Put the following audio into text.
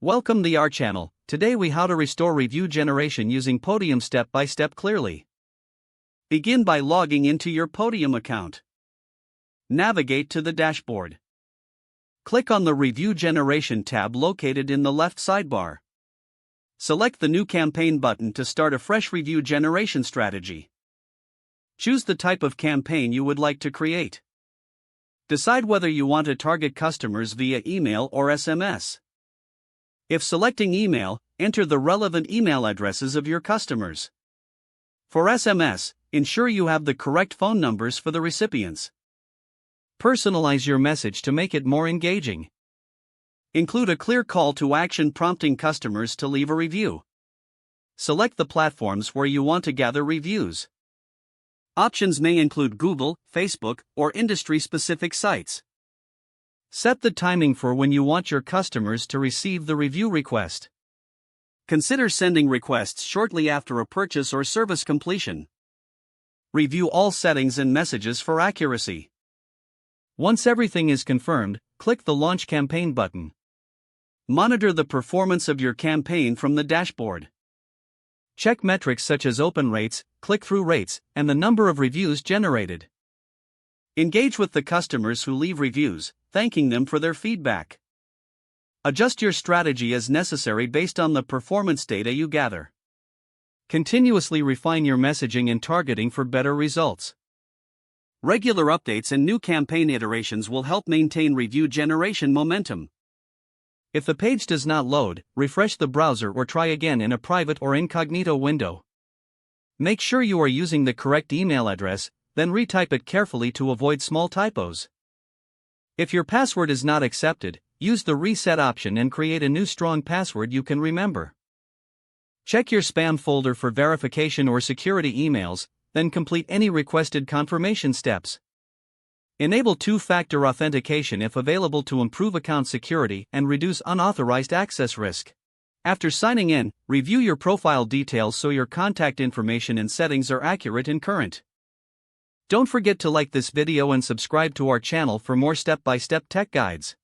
Welcome to our channel. Today we how to restore review generation using Podium step by step clearly. Begin by logging into your Podium account. Navigate to the dashboard. Click on the Review Generation tab located in the left sidebar. Select the New Campaign button to start a fresh review generation strategy. Choose the type of campaign you would like to create. Decide whether you want to target customers via email or SMS. If selecting email, enter the relevant email addresses of your customers. For SMS, ensure you have the correct phone numbers for the recipients. Personalize your message to make it more engaging. Include a clear call to action prompting customers to leave a review. Select the platforms where you want to gather reviews. Options may include Google, Facebook, or industry-specific sites. Set the timing for when you want your customers to receive the review request. Consider sending requests shortly after a purchase or service completion. Review all settings and messages for accuracy. Once everything is confirmed, click the Launch Campaign button. Monitor the performance of your campaign from the dashboard. Check metrics such as open rates, click-through rates, and the number of reviews generated. Engage with the customers who leave reviews, thanking them for their feedback. Adjust your strategy as necessary based on the performance data you gather. Continuously refine your messaging and targeting for better results. Regular updates and new campaign iterations will help maintain review generation momentum. If the page does not load, refresh the browser or try again in a private or incognito window. Make sure you are using the correct email address, then retype it carefully to avoid small typos. If your password is not accepted, use the reset option and create a new strong password you can remember. Check your spam folder for verification or security emails, then complete any requested confirmation steps. Enable two-factor authentication if available to improve account security and reduce unauthorized access risk. After signing in, review your profile details so your contact information and settings are accurate and current. Don't forget to like this video and subscribe to our channel for more step-by-step tech guides.